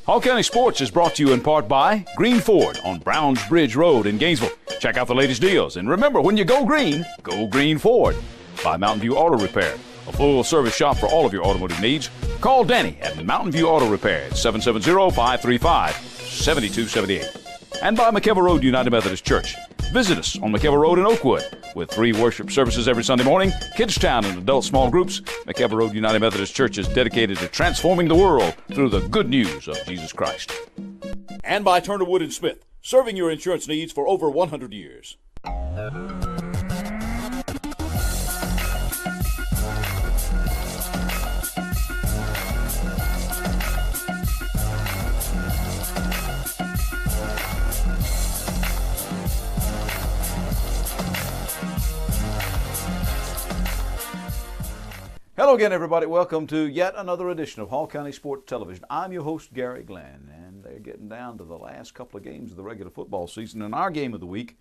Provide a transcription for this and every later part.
Hall County Sports is brought to you in part by Green Ford on Browns Bridge Road in Gainesville. Check out the latest deals. And remember, when you go Green Ford. By Mountain View Auto Repair, a full-service shop for all of your automotive needs. Call Danny at Mountain View Auto Repair at 770-535-7278. And by McKelvey Road United Methodist Church. Visit us on McKelvey Road in Oakwood with 3 worship services every Sunday morning, Kids Town and adult small groups. McKelvey Road United Methodist Church is dedicated to transforming the world through the good news of Jesus Christ. And by Turner Wood & Smith, serving your insurance needs for over 100 years. Hello again, everybody. Welcome to yet another edition of Hall County Sports Television. I'm your host, Gary Glenn, and they're getting down to the last couple of games of the regular football season. And our game of the week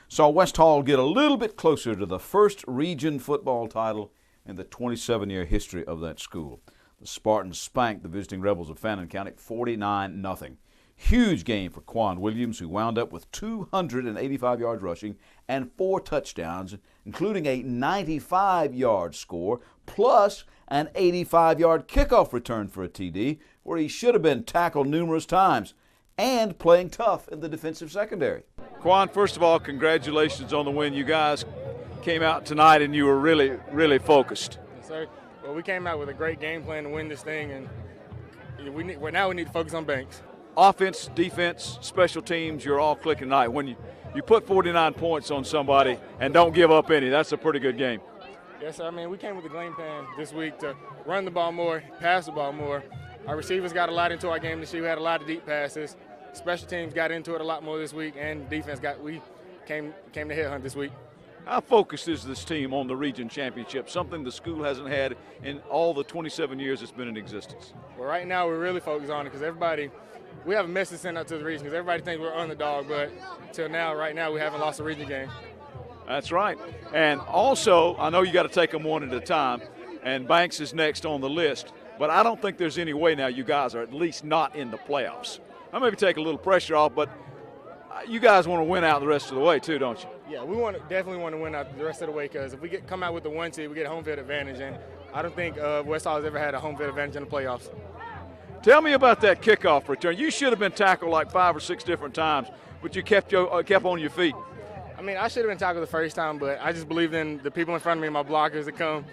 saw West Hall get a little bit closer to the first region football title in the 27-year history of that school. The Spartans spanked the visiting Rebels of Fannin County 49-0. Huge game for Quan Williams, who wound up with 285 yards rushing and 4 touchdowns, including a 95-yard score, plus an 85-yard kickoff return for a TD, where he should have been tackled numerous times, and playing tough in the defensive secondary. Quan, first of all, congratulations on the win. You guys came out tonight and you were really, really focused. Yes, sir. Well, we came out with a great game plan to win this thing, and now we need to focus on Banks. Offense, defense, special teams, you're all clicking tonight. When you put 49 points on somebody and don't give up any, that's a pretty good game. Yes, sir. I mean, we came with a game plan this week to run the ball more, pass the ball more. Our receivers got a lot into our game this year. We had a lot of deep passes. Special teams got into it a lot more this week, and defense we came to headhunt this week. How focused is this team on the region championship, something the school hasn't had in all the 27 years it's been in existence? Well, right now we're really focused on it because we have a message sent out to the region because everybody thinks we're underdog, but right now we haven't lost a region game. That's right. And also, I know you got to take them one at a time, and Banks is next on the list, but I don't think there's any way now you guys are at least not in the playoffs. I maybe take a little pressure off, but you guys want to win out the rest of the way too, don't you? Yeah, we definitely want to win out the rest of the way because if we come out with the 1 seed, we get a home field advantage, and I don't think West Hall has ever had a home field advantage in the playoffs. Tell me about that kickoff return. You should have been tackled like 5 or 6 different times, but you kept on your feet. I mean, I should have been tackled the first time, but I just believed in the people in front of me, my blockers, to come,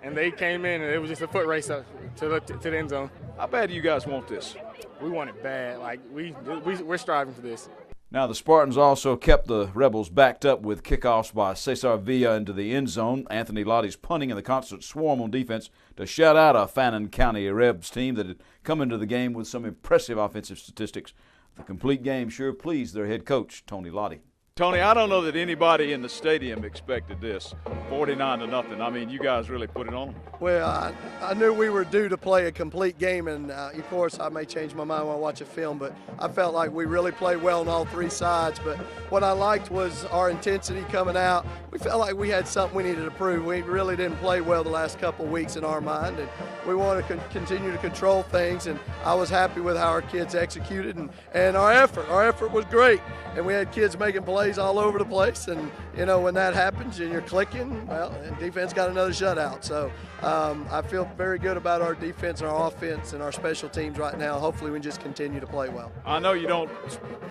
and they came in, and it was just a foot race up to the end zone. How bad do you guys want this? We want it bad. Like, we're striving for this. Now, the Spartans also kept the Rebels backed up with kickoffs by Cesar Villa into the end zone. Anthony Lottie's punting in the constant swarm on defense to shut out a Fannin County Rebs team that had come into the game with some impressive offensive statistics. The complete game sure pleased their head coach, Tony Lottie. Tony, I don't know that anybody in the stadium expected this, 49-0. I mean, you guys really put it on them. Well, I knew we were due to play a complete game, and of course I may change my mind when I watch a film, but I felt like we really played well on all 3 sides. But what I liked was our intensity coming out. We felt like we had something we needed to prove. We really didn't play well the last couple of weeks in our mind, and we want to continue to control things, and I was happy with how our kids executed and our effort. Our effort was great, and we had kids making plays all over the place, and when that happens and you're clicking, well, and defense got another shutout. So I feel very good about our defense, our offense, and our special teams right now. Hopefully we can just continue to play well. I know you don't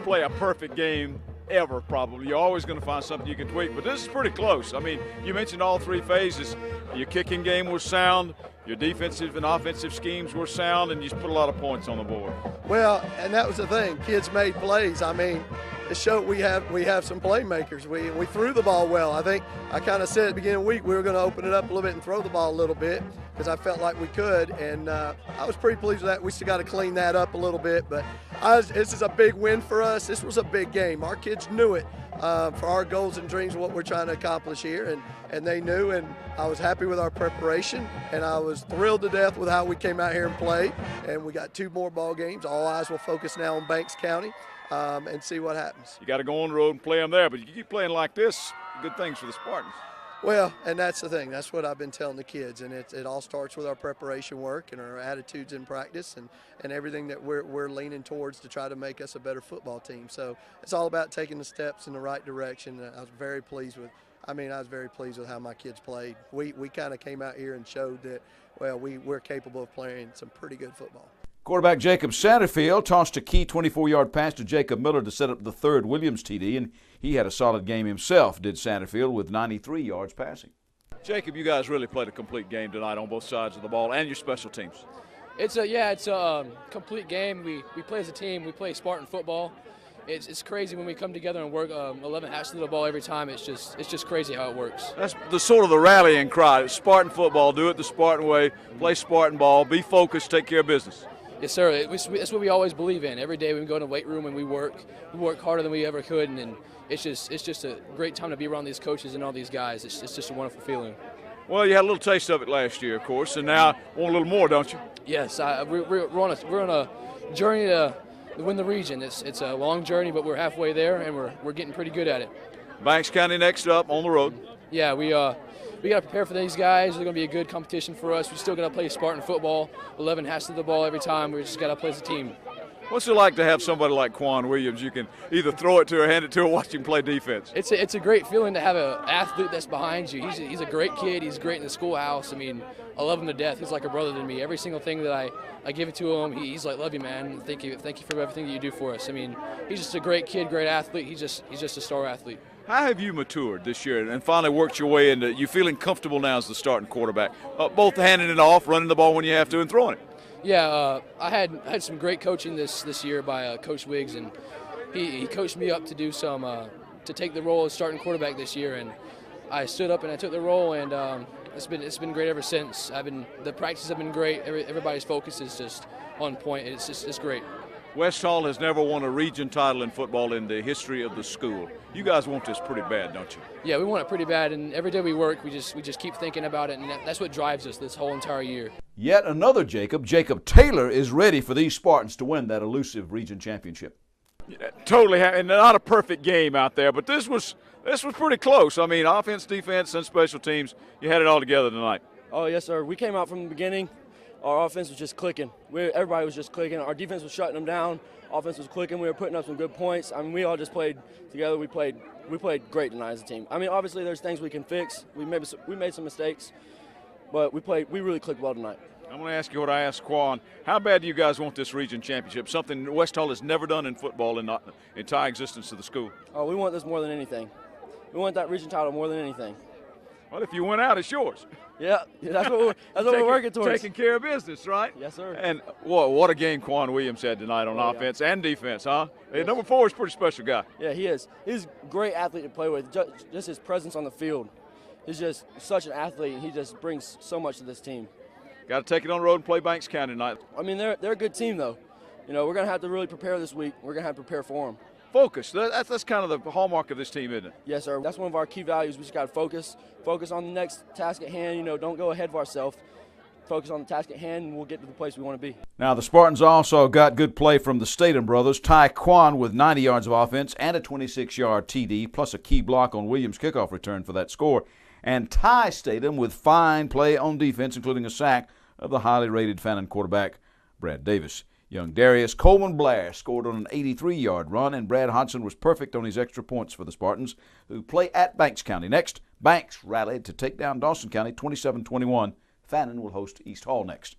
play a perfect game ever, probably. You're always going to find something you can tweak, but this is pretty close. I mean, you mentioned all 3 phases. Your kicking game was sound, your defensive and offensive schemes were sound, and you put a lot of points on the board. Well, and that was the thing. Kids made plays. I mean, it showed we have some playmakers. We threw the ball well. I think I kind of said at the beginning of the week we were going to open it up a little bit and throw the ball a little bit because I felt like we could, and I was pretty pleased with that. We still got to clean that up a little bit, but this is a big win for us. This was a big game. Our kids knew it for our goals and dreams, what we're trying to accomplish here, and they knew, and I was happy with our preparation, and I was thrilled to death with how we came out here and played, and we got 2 more ball games. All eyes will focus now on Banks County. And see what happens. You got to go on the road and play them there, but you keep playing like this, good things for the Spartans. Well, and that's the thing. That's what I've been telling the kids, and it all starts with our preparation work and our attitudes in practice and everything that we're leaning towards to try to make us a better football team. So it's all about taking the steps in the right direction. I was very pleased with how my kids played. We kind of came out here and showed that, well, we're capable of playing some pretty good football. Quarterback Jacob Satterfield tossed a key 24-yard pass to Jacob Miller to set up the third Williams TD, and he had a solid game himself, did Satterfield, with 93 yards passing. Jacob, you guys really played a complete game tonight on both sides of the ball and your special teams. It's a complete game. We play as a team. We play Spartan football. It's crazy when we come together and work 11 hats to the ball every time. It's just crazy how it works. That's the sort of the rallying cry. Spartan football, do it the Spartan way, play Spartan ball, be focused, take care of business. Yes, sir. That's what we always believe in. Every day we go in the weight room and we work harder than we ever could, and it's just a great time to be around these coaches and all these guys. It's just a wonderful feeling. Well, you had a little taste of it last year, of course, and now want a little more, don't you? Yes, we're on a journey to win the region. It's a long journey, but we're halfway there, and we're getting pretty good at it. Banks County next up on the road. Yeah, we got to prepare for these guys. They're going to be a good competition for us. We still got to play Spartan football. 11 hats to the ball every time. We just got to play as a team. What's it like to have somebody like Quan Williams? You can either throw it to or hand it to or watch him play defense. It's a great feeling to have an athlete that's behind you. He's a great kid. He's great in the schoolhouse. I mean, I love him to death. He's like a brother to me. Every single thing that I give it to him, he's like, love you, man. Thank you for everything that you do for us. I mean, he's just a great kid, great athlete. He's just a star athlete. How have you matured this year and finally worked your way into you feeling comfortable now as the starting quarterback, both handing it off, running the ball when you have to, and throwing it? Yeah, I had some great coaching this year by Coach Wiggs, and he coached me up to do to take the role as starting quarterback this year, and I stood up and I took the role, and it's been great ever since. The practices have been great. Everybody's focus is just on point. It's great. West Hall has never won a region title in football in the history of the school. You guys want this pretty bad, don't you? Yeah, we want it pretty bad, and every day we work, we just keep thinking about it, and that's what drives us this whole entire year. Yet another Jacob Taylor, is ready for these Spartans to win that elusive region championship. Yeah, totally, and not a perfect game out there, but this was pretty close. I mean, offense, defense, and special teams, you had it all together tonight. Oh, yes, sir. We came out from the beginning. Our offense was just clicking. Everybody was just clicking. Our defense was shutting them down. Offense was clicking. We were putting up some good points. I mean, we all just played together. We played great tonight as a team. I mean, obviously there's things we can fix. We made some mistakes, but we really clicked well tonight. I'm going to ask you what I asked Quan. How bad do you guys want this region championship? Something West Hall has never done in football in the entire existence of the school. Oh, we want this more than anything. We want that region title more than anything. Well, if you win out, it's yours. Yeah, that's what we're working towards. Taking care of business, right? Yes, sir. And what a game Quan Williams had tonight on offense and defense, huh? Yes. Number 4 is a pretty special guy. Yeah, he is. He's a great athlete to play with. Just his presence on the field. He's just such an athlete, and he just brings so much to this team. Got to take it on the road and play Banks County tonight. I mean, they're a good team, though. You know, we're going to have to really prepare this week. We're going to have to prepare for them. Focus. That's kind of the hallmark of this team, isn't it? Yes, sir. That's one of our key values. We just got to focus on the next task at hand. You know, don't go ahead of ourselves. Focus on the task at hand, and we'll get to the place we want to be. Now, the Spartans also got good play from the Statham brothers. Ty Quan with 90 yards of offense and a 26-yard TD, plus a key block on Williams' kickoff return for that score. And Ty Statham with fine play on defense, including a sack of the highly rated Fannin quarterback, Brad Davis. Young Darius Coleman Blair scored on an 83-yard run, and Brad Hodgson was perfect on his extra points for the Spartans, who play at Banks County next. Banks rallied to take down Dawson County 27-21. Fannin will host East Hall next.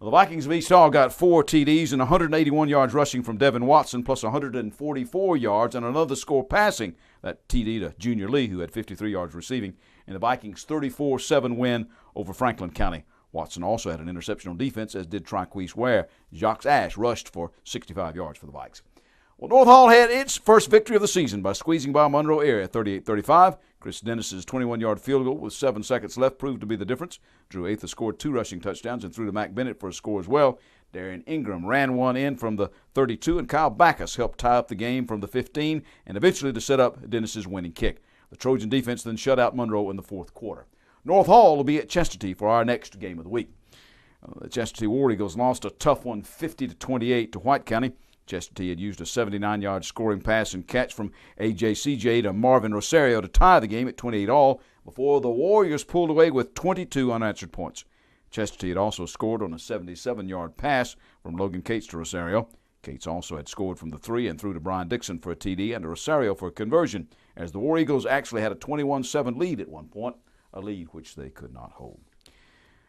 Well, the Vikings of East Hall got 4 TDs and 181 yards rushing from Devin Watson, plus 144 yards and another score passing. That TD to Junior Lee, who had 53 yards receiving, in the Vikings' 34-7 win over Franklin County. Watson also had an interception on defense, as did Triquise Ware. Jacques Ash rushed for 65 yards for the Vikes. Well, North Hall had its first victory of the season by squeezing by Monroe area 38-35. Chris Dennis's 21-yard field goal with 7 seconds left proved to be the difference. Drew Atha scored 2 rushing touchdowns and threw to Mac Bennett for a score as well. Darian Ingram ran one in from the 32, and Kyle Backus helped tie up the game from the 15 and eventually to set up Dennis's winning kick. The Trojan defense then shut out Monroe in the fourth quarter. North Hall will be at Chestatee for our next game of the week. The Chestatee War Eagles lost a tough one 50-28 to White County. Chestatee had used a 79-yard scoring pass and catch from A.J. C.J. to Marvin Rosario to tie the game at 28-all, before the Warriors pulled away with 22 unanswered points. Chesterton had also scored on a 77-yard pass from Logan Cates to Rosario. Cates also had scored from the 3 and threw to Brian Dixon for a TD and to Rosario for a conversion, as the War Eagles actually had a 21-7 lead at one point, a lead which they could not hold.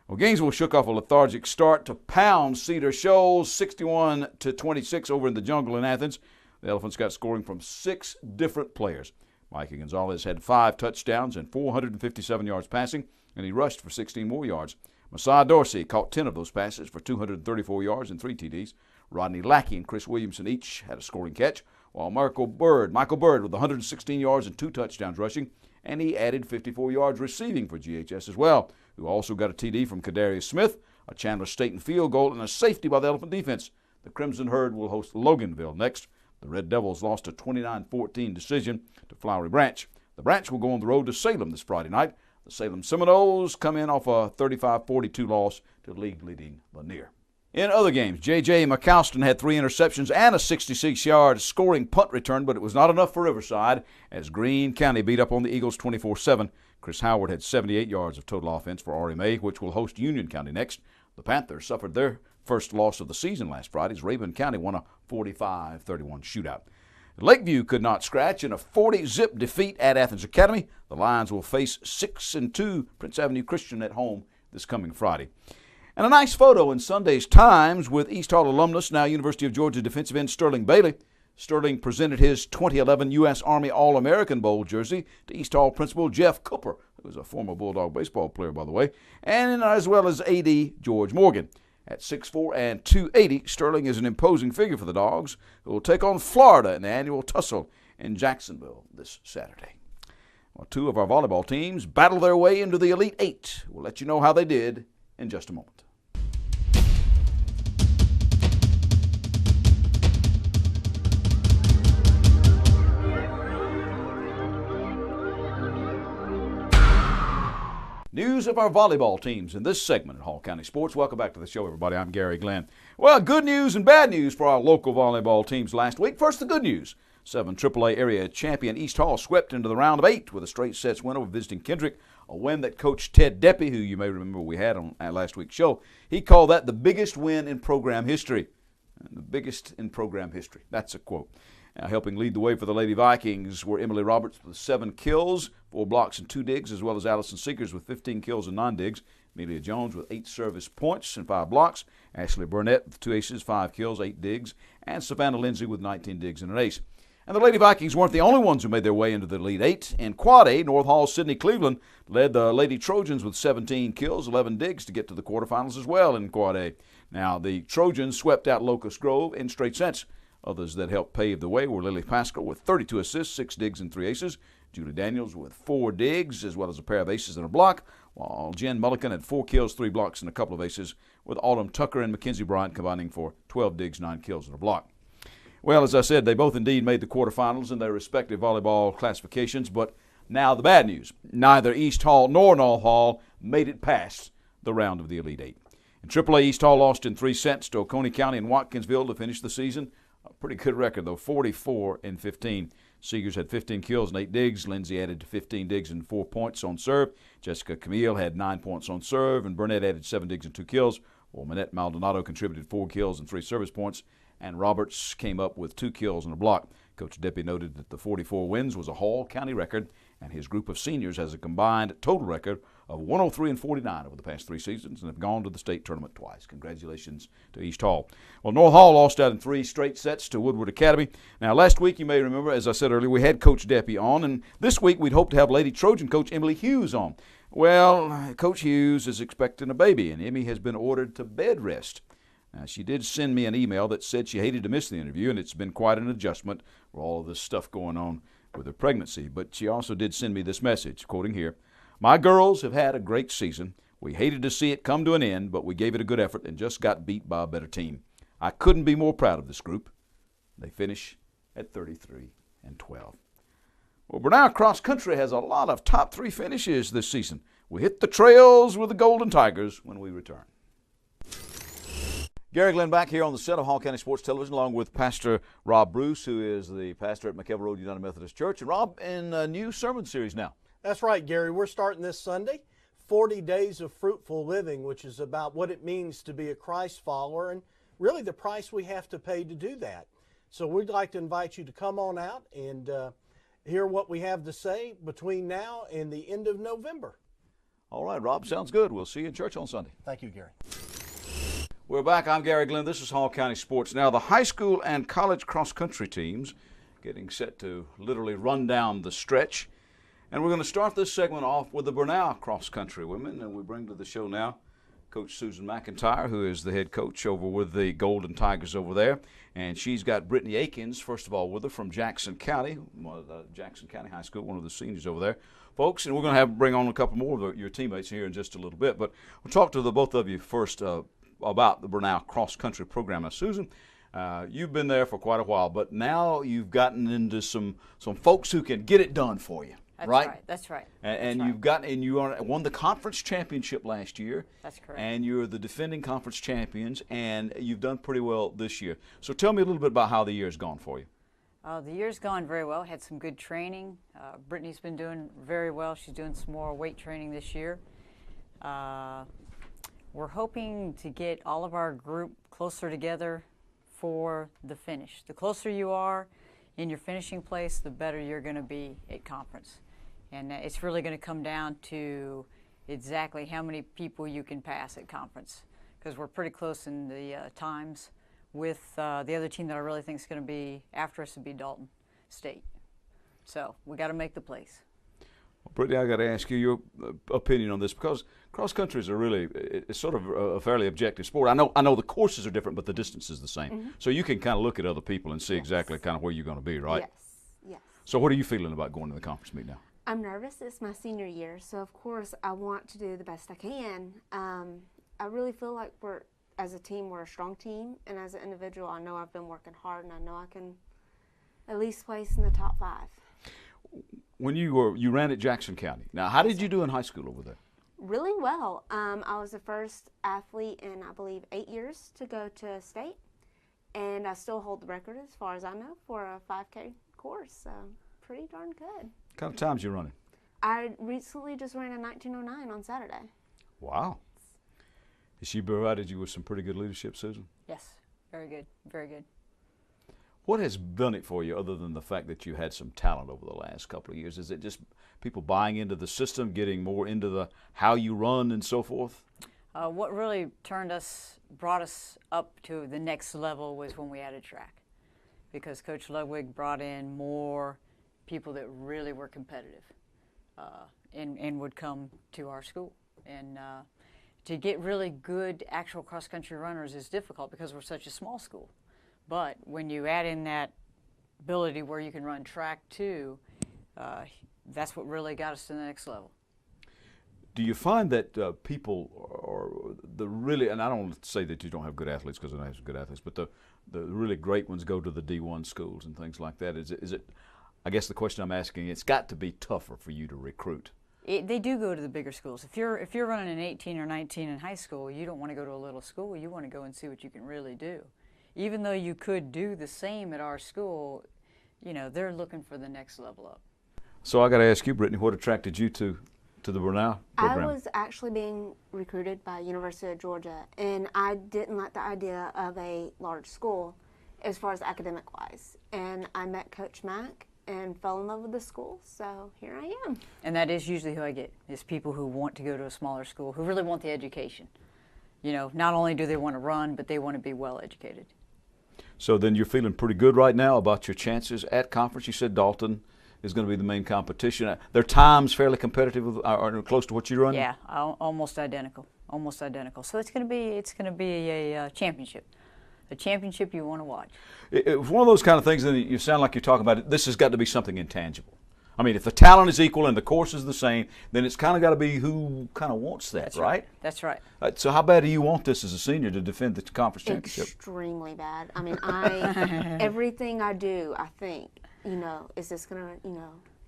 Well, Gainesville shook off a lethargic start to pound Cedar Shoals 61-26 over in the Jungle in Athens. The Elephants got scoring from 6 different players. Mikey Gonzalez had 5 touchdowns and 457 yards passing, and he rushed for 16 more yards. Messiah Dorsey caught 10 of those passes for 234 yards and 3 TDs. Rodney Lackey and Chris Williamson each had a scoring catch, while Michael Bird with 116 yards and 2 touchdowns rushing, and he added 54 yards receiving for GHS as well, who also got a TD from Kadarius Smith, a Chandler Staten field goal, and a safety by the Elephant defense. The Crimson Herd will host Loganville next. The Red Devils lost a 29-14 decision to Flowery Branch. The Branch will go on the road to Salem this Friday night. The Salem Seminoles come in off a 35-42 loss to league-leading Lanier. In other games, J.J. McAlston had 3 interceptions and a 66-yard scoring punt return, but it was not enough for Riverside as Greene County beat up on the Eagles 24-7. Chris Howard had 78 yards of total offense for RMA, which will host Union County next. The Panthers suffered their first loss of the season last Friday as Raven County won a 45-31 shootout. Lakeview could not scratch in a 40-zip defeat at Athens Academy. The Lions will face 6-2 Prince Avenue Christian at home this coming Friday. And a nice photo in Sunday's Times with East Hall alumnus, now University of Georgia defensive end Sterling Bailey. Sterling presented his 2011 U.S. Army All-American Bowl jersey to East Hall principal Jeff Cooper, who was a former Bulldog baseball player, by the way, and as well as A.D. George Morgan. At 6'4" and 280, Sterling is an imposing figure for the Dogs, who will take on Florida in the annual tussle in Jacksonville this Saturday. Well, 2 of our volleyball teams battle their way into the Elite 8. We'll let you know how they did in just a moment. News of our volleyball teams in this segment at Hall County Sports. Welcome back to the show, everybody. I'm Gary Glenn. Well, good news and bad news for our local volleyball teams last week. First, the good news. 7 AAA area champion East Hall swept into the round of 8 with a straight sets win over visiting Kendrick, a win that Coach Ted Deppy, who you may remember we had on last week's show, he called that the biggest win in program history. The biggest in program history. That's a quote. Now, helping lead the way for the Lady Vikings were Emily Roberts with 7 kills, 4 blocks and 2 digs, as well as Allison Seekers with 15 kills and 9 digs. Amelia Jones with 8 service points and 5 blocks. Ashley Burnett with 2 aces, 5 kills, 8 digs. And Savannah Lindsay with 19 digs and an ace. And the Lady Vikings weren't the only ones who made their way into the Elite 8. In Quad A, North Hall's Sidney Cleveland led the Lady Trojans with 17 kills, 11 digs to get to the quarterfinals as well in Quad A. Now, the Trojans swept out Locust Grove in straight sets. Others that helped pave the way were Lily Pascal with 32 assists, 6 digs, and 3 aces. Julie Daniels with 4 digs, as well as a pair of aces and a block, while Jen Mulligan had 4 kills, 3 blocks, and a couple of aces, with Autumn Tucker and Mackenzie Bryant combining for 12 digs, 9 kills, and a block. Well, as I said, they both indeed made the quarterfinals in their respective volleyball classifications, but now the bad news. Neither East Hall nor North Hall made it past the round of the Elite 8. In AAA, East Hall lost in 3 sets to Oconee County and Watkinsville to finish the season. A pretty good record, though, 44-15. Seegers had 15 kills and 8 digs. Lindsay added 15 digs and 4 points on serve. Jessica Camille had 9 points on serve, and Burnett added 7 digs and 2 kills. Well, Manette Maldonado contributed 4 kills and 3 service points, and Roberts came up with 2 kills and a block. Coach Deppy noted that the 44 wins was a Hall County record, and his group of seniors has a combined total record of 103-49 over the past 3 seasons and have gone to the state tournament twice. Congratulations to East Hall. Well, North Hall lost out in 3 straight sets to Woodward Academy. Now, last week, you may remember, as I said earlier, we had Coach Deppy on, and this week we'd hoped to have Lady Trojan coach Emily Hughes on. Well, Coach Hughes is expecting a baby, and Emmy has been ordered to bed rest. Now, she did send me an email that said she hated to miss the interview, and it's been quite an adjustment for all of this stuff going on with her pregnancy. But she also did send me this message, quoting here, "My girls have had a great season. We hated to see it come to an end, but we gave it a good effort and just got beat by a better team. I couldn't be more proud of this group." They finish at 33-12. Well, Bernal Cross Country has a lot of top 3 finishes this season. We hit the trails with the Golden Tigers when we return. Gary Glenn back here on the set of Hall County Sports Television along with Pastor Rob Bruce, who is the pastor at McKelvey Road United Methodist Church. And Rob, in a new sermon series now, That's right, Gary. We're starting this Sunday, 40 Days of Fruitful Living, which is about what it means to be a Christ follower and really the price we have to pay to do that. So we'd like to invite you to come on out and hear what we have to say between now and the end of November. All right, Rob, sounds good. We'll see you in church on Sunday. Thank you, Gary. We're back. I'm Gary Glenn. This is Hall County Sports. Now, the high school and college cross-country teams getting set to literally run down the stretch. And we're going to start this segment off with the Bernal cross-country women. And we bring to the show now Coach Susan McIntyre, who is the head coach over with the Golden Tigers over there. And she's got Brittany Akins, first of all, with her from Jackson County, Jackson County High School, one of the seniors over there. Folks, and we're going to bring on a couple more of your teammates here in just a little bit. But we'll talk to the both of you first about the Bernal cross-country program. Now, Susan, you've been there for quite a while, but now you've gotten into some folks who can get it done for you. That's right. That's right. And That's you've got, and you won the conference championship last year. That's correct. And you're the defending conference champions, and you've done pretty well this year. So tell me a little bit about how the year's gone for you. The year's gone very well. Had some good training. Brittany's been doing very well. She's doing some more weight training this year. We're hoping to get all of our group closer together for the finish. The closer you are in your finishing place, the better you're going to be at conference. And it's really going to come down to exactly how many people you can pass at conference, because we're pretty close in the times with the other team that I really think is going to be after us would be Dalton State. So we got to make the place. Well, Brittany, I got to ask you your opinion on this, because cross country is it's sort of a fairly objective sport. I know the courses are different, but the distance is the same. Mm-hmm. So you can kind of look at other people and see exactly kind of where you're going to be, right? Yes. So what are you feeling about going to the conference meet now? I'm nervous. It's my senior year, so of course I want to do the best I can. I really feel like as a team, we're a strong team, and as an individual, I know I've been working hard, and I know I can at least place in the top 5. When you ran at Jackson County. Now, how did you do in high school over there? Really well. I was the first athlete in, I believe, 8 years to go to state, and I still hold the record as far as I know for a 5K course, so pretty darn good. What kind of times you running? I recently just ran a 1909 on Saturday. Wow. Has she provided you with some pretty good leadership, Susan? Yes, very good, very good. What has done it for you other than the fact that you had some talent over the last couple of years? Is it just people buying into the system, getting more into the how you run and so forth? What really brought us up to the next level was when we added track, because Coach Ludwig brought in more people that really were competitive and would come to our school. And to get really good actual cross-country runners is difficult because we're such a small school. But when you add in that ability where you can run track too, that's what really got us to the next level. Do you find that people are the really, and I don't want to say that you don't have good athletes, because I don't have some good athletes, but the really great ones go to the D1 schools and things like that. Is it? I guess the question I'm asking, it's got to be tougher for you to recruit. They do go to the bigger schools. If you're running an 18 or 19 in high school, you don't want to go to a little school. You want to go and see what you can really do. Even though you could do the same at our school, they're looking for the next level up. So I got to ask you, Brittany, what attracted you to the Bernal program? I was actually being recruited by University of Georgia, and I didn't like the idea of a large school as far as academic-wise. And I met Coach Mack and fell in love with the school, so here I am. And that is usually who I get, is people who want to go to a smaller school, who really want the education. Not only do they want to run, but they want to be well educated. So then you're feeling pretty good right now about your chances at conference. You said Dalton is going to be the main competition. Their times fairly competitive, or close to what you run? Yeah, almost identical. So it's going to be a championship. A championship you want to watch. It's one of those kind of things that you sound like you're talking about. This has got to be something intangible. I mean, if the talent is equal and the course is the same, then it's kind of got to be who kind of wants that, right? That's right. So how bad do you want this as a senior to defend the conference championship? Extremely bad. I mean, everything I do, I think, is this going to,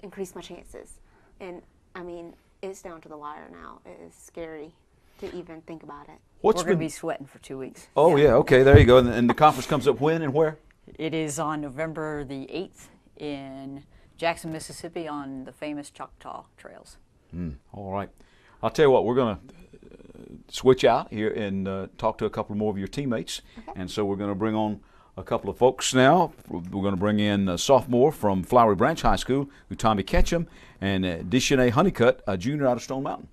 increase my chances? And, I mean, it's down to the wire now. It is scary to even think about it. We're going to be sweating for 2 weeks. Oh, yeah, okay, there you go. And the conference comes up when and where? It is on November the 8th in Jackson, Mississippi on the famous Choctaw trails. All right. I'll tell you what, we're going to switch out here and talk to a couple more of your teammates. Okay. And so we're going to bring on a couple of folks now. We're going to bring in a sophomore from Flowery Branch High School, Tommy Ketchum, and Deshanae Honeycutt, a junior out of Stone Mountain.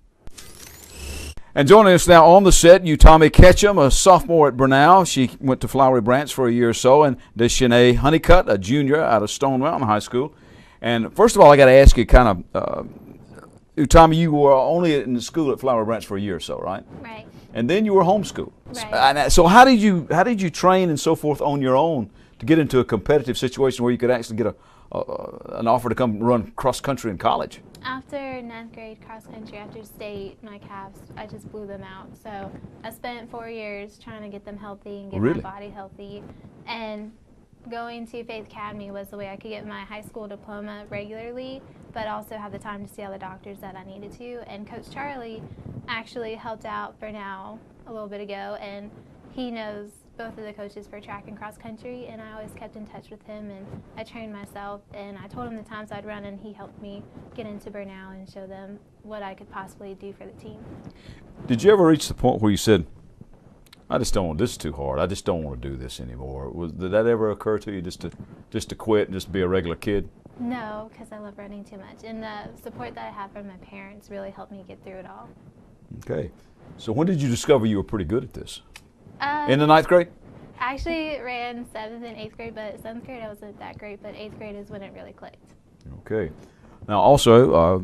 And joining us now on the set, Tommy Ketchum, a sophomore at Brenau. She went to Flowery Branch for a year or so, and Deshanae Honeycutt, a junior out of Stone Mountain High School. And first of all, I got to ask you kind of, Tommy, you were only in the school at Flowery Branch for a year or so, right? Right. And then you were homeschooled. Right. So how did you train and so forth on your own to get into a competitive situation where you could actually get an offer to come run cross country in college? After 9th grade cross country, after state, my calves, I just blew them out. So I spent 4 years trying to get them healthy and get my body healthy. And going to Faith Academy was the way I could get my high school diploma regularly, but also have the time to see all the doctors that I needed to. And Coach Charlie actually helped out Brenau a little bit ago, and he knows both of the coaches for track and cross country, and I always kept in touch with him, and I trained myself, and I told him the times I'd run, and he helped me get into Brenau and show them what I could possibly do for the team. Did you ever reach the point where you said, I just don't want, this is too hard, I just don't want to do this anymore? Did that ever occur to you, just to quit and just be a regular kid? No, because I love running too much, and the support that I have from my parents really helped me get through it all. Okay. So when did you discover you were pretty good at this? In the 9th grade? I actually ran 7th and 8th grade, but 7th grade I wasn't that great, but 8th grade is when it really clicked. Okay. Now also,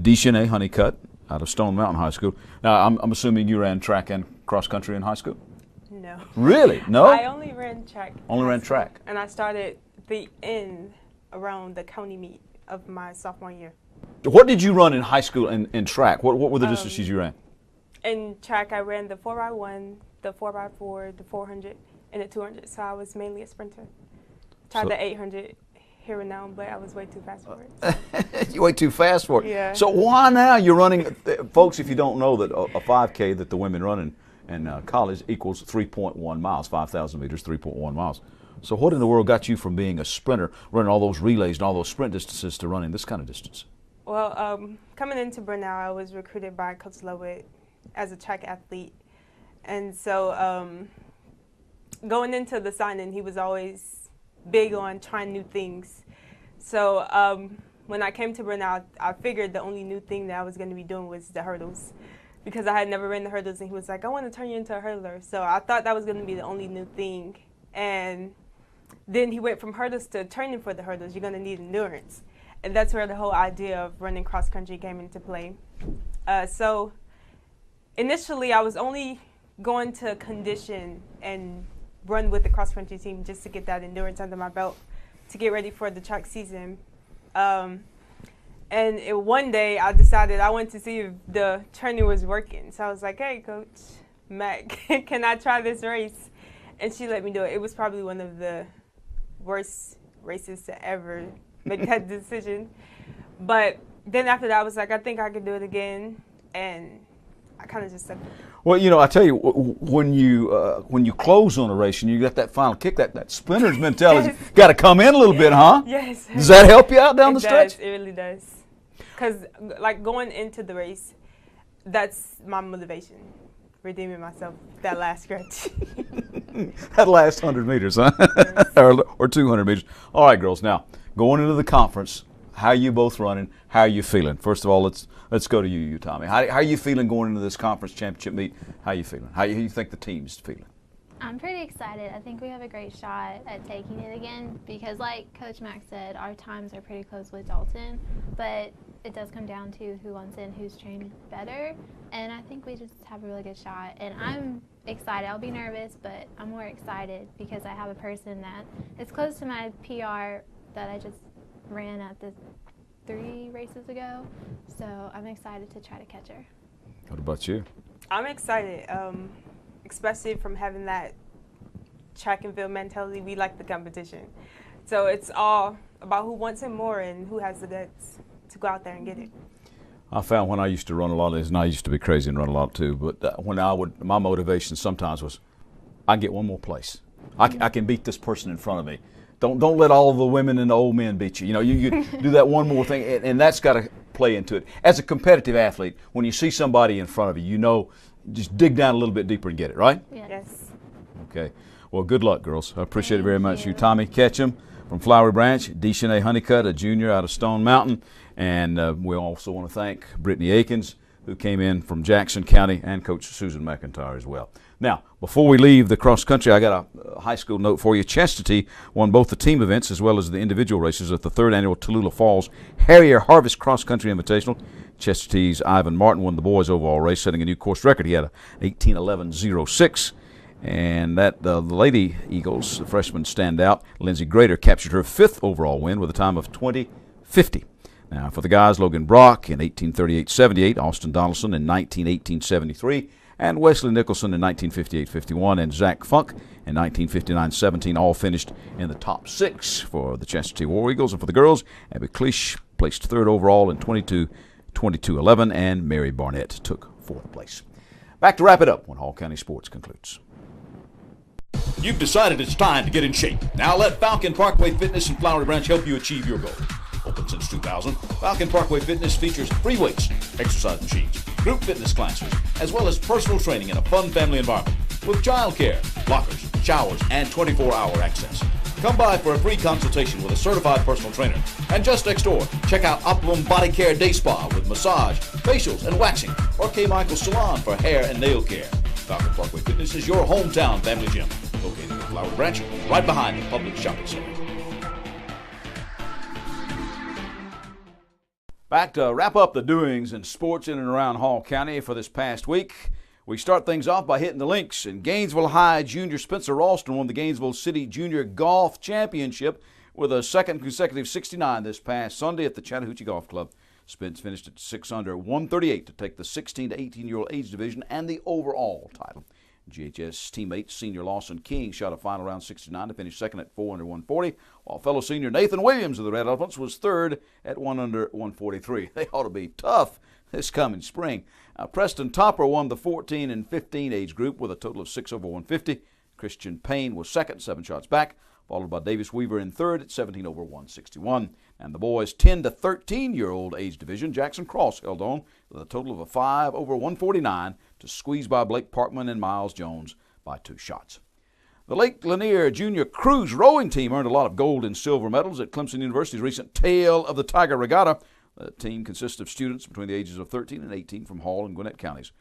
Deshanae Honeycutt out of Stone Mountain High School. Now I'm assuming you ran track and cross country in high school? No. Really? No? I only ran track. Only ran track. And I started the end around the county meet of my sophomore year. What did you run in high school in track? What were the distances you ran? In track, I ran the 4x1, the 4x4, the 400, and the 200. So I was mainly a sprinter. Tried the 800 here and now, but I was way too fast for it. You way too fast for it. Yeah. So why now you're running, folks? If you don't know that a 5K that the women run in college equals 3.1 miles, 5,000 meters, 3.1 miles. So what in the world got you from being a sprinter, running all those relays and all those sprint distances, to running this kind of distance? Well, coming into Brenau, I was recruited by Coach Ludwig as a track athlete. And so going into the signing, he was always big on trying new things. So when I came to Brenau, I figured the only new thing that I was going to be doing was the hurdles, because I had never ran the hurdles, and he was like, I want to turn you into a hurdler. So I thought that was going to be the only new thing. And then he went from hurdles to training for the hurdles. You're going to need endurance. And that's where the whole idea of running cross country came into play. So initially, I was only going to condition and run with the cross country team just to get that endurance under my belt to get ready for the track season. And one day, I decided I wanted to see if the training was working. So I was like, hey, Coach Mac, can I try this race? And she let me do it. It was probably one of the worst races to ever make that decision. But then after that, I was like, I think I could do it again. And I kind of just said, well, you know, I tell you, when you close on a race and you got that final kick, that sprinter's mentality, yes. Got to come in a little bit, huh? Yes. Does that help you out down the stretch? It really does. Because, like, going into the race, that's my motivation, redeeming myself that last stretch. That last 100 meters, huh? Yes. or 200 meters. All right, girls. Now, going into the conference, how are you both running? How are you feeling? First of all, let's go to you, Tommy. How are you feeling going into this conference championship meet? How are you feeling? How do you think the team's feeling? I'm pretty excited. I think we have a great shot at taking it again because, like Coach Mack said, our times are pretty close with Dalton, but it does come down to who wants in, who's trained better, and I think we just have a really good shot. And I'm excited. I'll be nervous, but I'm more excited because I have a person that is close to my PR that I just ran at the 3 races ago, so I'm excited to try to catch her. What about you? I'm excited, especially from having that track and field mentality. We like the competition. So it's all about who wants it more and who has the guts to go out there and get it. I found when I used to run a lot of this, and I used to be crazy and run a lot too, but when my motivation sometimes was, I get one more place. I can beat this person in front of me. Don't let all the women and the old men beat you. You know, you do that one more thing, and that's got to play into it. As a competitive athlete, when you see somebody in front of you, you know, just dig down a little bit deeper and get it, right? Yes. Okay. Well, good luck, girls. I appreciate it very much. You, Tommy Ketchum from Flowery Branch, Deshanae Honeycutt, a junior out of Stone Mountain, and we also want to thank Brittany Akins, who came in from Jackson County, and Coach Susan McIntyre as well. Now, before we leave the cross country, I got a high school note for you. Chastity won both the team events as well as the individual races at the 3rd annual Tallulah Falls Harrier Harvest Cross Country Invitational. Chastity's Ivan Martin won the boys' overall race, setting a new course record. He had a 18:11.06. And that the Lady Eagles, the freshman standout, Lindsey Grader, captured her 5th overall win with a time of 20:50. Now, for the guys, Logan Brock in 18:38.78, Austin Donaldson in 19:18.73, and Wesley Nicholson in 19:58.51, and Zach Funk in 19:59.17, all finished in the top 6 for the Chastity War Eagles. And for the girls, Abby Cleish placed 3rd overall in 22:22.11, and Mary Barnett took 4th place. Back to wrap it up when Hall County Sports concludes. You've decided it's time to get in shape. Now let Falcon Parkway Fitness in Flowery Branch help you achieve your goal. Open since 2000, Falcon Parkway Fitness features free weights, exercise machines, group fitness classes, as well as personal training in a fun family environment with childcare, lockers, showers, and 24-hour access. Come by for a free consultation with a certified personal trainer. And just next door, check out Optimum Body Care Day Spa with massage, facials, and waxing, or K. Michael Salon for hair and nail care. Falcon Parkway Fitness is your hometown family gym, located in Flowery Branch, right behind the public shopping center. Back to wrap up the doings in sports in and around Hall County for this past week. We start things off by hitting the links. In Gainesville High Junior, Spencer Ralston won the Gainesville City Junior Golf Championship with a 2nd consecutive 69 this past Sunday at the Chattahoochee Golf Club. Spence finished at 6 under 138 to take the 16 to 18-year-old age division and the overall title. GHS teammate senior Lawson King shot a final round 69 to finish 2nd at 4 under 140, while fellow senior Nathan Williams of the Red Elephants was 3rd at 1 under 143. They ought to be tough this coming spring. Preston Topper won the 14 and 15 age group with a total of 6 over 150. Christian Payne was 2nd, 7 shots back, followed by Davis Weaver in 3rd at 17 over 161. And the boys' 10 to 13-year-old age division, Jackson Cross held on with a total of a 5 over 149 to squeeze by Blake Parkman and Miles Jones by 2 shots. The Lake Lanier Junior Cruise Rowing Team earned a lot of gold and silver medals at Clemson University's recent Tail of the Tiger Regatta. The team consists of students between the ages of 13 and 18 from Hall and Gwinnett counties.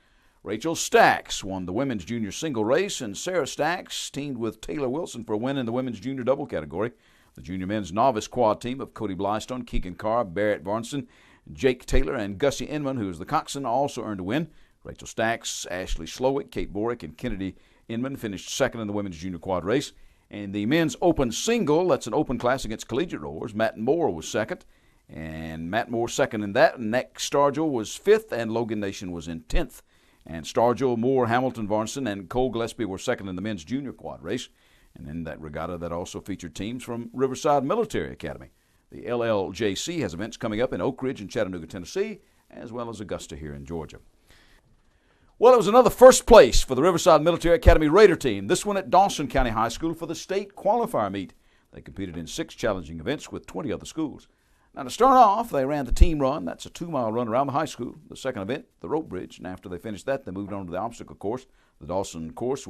Rachel Stacks won the women's junior single race, and Sarah Stacks teamed with Taylor Wilson for a win in the women's junior double category. The junior men's novice quad team of Cody Blystone, Keegan Carr, Barrett Varnson, Jake Taylor, and Gussie Inman, who is the coxswain, also earned a win. Rachel Stacks, Ashley Slowick, Kate Borick, and Kennedy Inman finished 2nd in the women's junior quad race. And the men's open single, that's an open class against collegiate rowers, Matt Moore was 2nd. And Matt Moore 2nd in that. Nick Stargill was 5th, and Logan Nation was in 10th. And Stargill, Moore, Hamilton, Varnson, and Cole Gillespie were 2nd in the men's junior quad race. And in that regatta, that also featured teams from Riverside Military Academy. The LLJC has events coming up in Oak Ridge and Chattanooga, Tennessee, as well as Augusta here in Georgia. Well, it was another first place for the Riverside Military Academy Raider team, this one at Dawson County High School for the state qualifier meet. They competed in 6 challenging events with 20 other schools. Now, to start off, they ran the team run. That's a 2-mile run around the high school. The second event, the rope bridge, and after they finished that, they moved on to the obstacle course. The Dawson course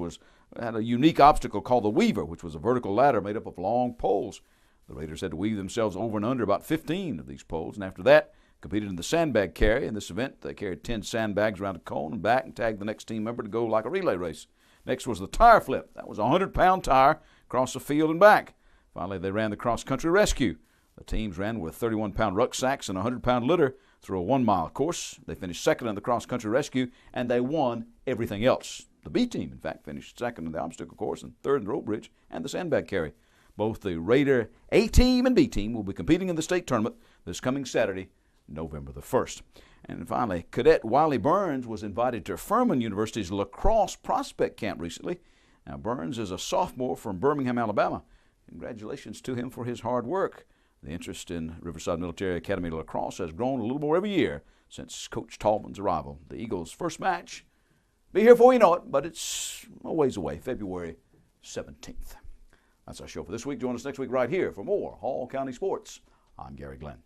had a unique obstacle called the Weaver, which was a vertical ladder made up of long poles. The Raiders had to weave themselves over and under about 15 of these poles, and after that, competed in the sandbag carry. In this event, they carried 10 sandbags around a cone and back and tagged the next team member to go like a relay race. Next was the tire flip. That was a 100-pound tire across the field and back. Finally, they ran the cross-country rescue. The teams ran with 31-pound rucksacks and a 100-pound litter through a 1-mile course. They finished 2nd in the cross-country rescue, and they won everything else. The B team, in fact, finished 2nd in the obstacle course and 3rd in the rope bridge and the sandbag carry. Both the Raider A team and B team will be competing in the state tournament this coming Saturday, November the 1st. And finally, Cadet Wiley Burns was invited to Furman University's lacrosse prospect camp recently. Now, Burns is a sophomore from Birmingham, Alabama. Congratulations to him for his hard work. The interest in Riverside Military Academy lacrosse has grown a little more every year since Coach Tallman's arrival. The Eagles' first match be here before you know it, but it's a ways away, February 17th. That's our show for this week. Join us next week right here for more Hall County Sports. I'm Gary Glenn.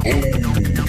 Oh.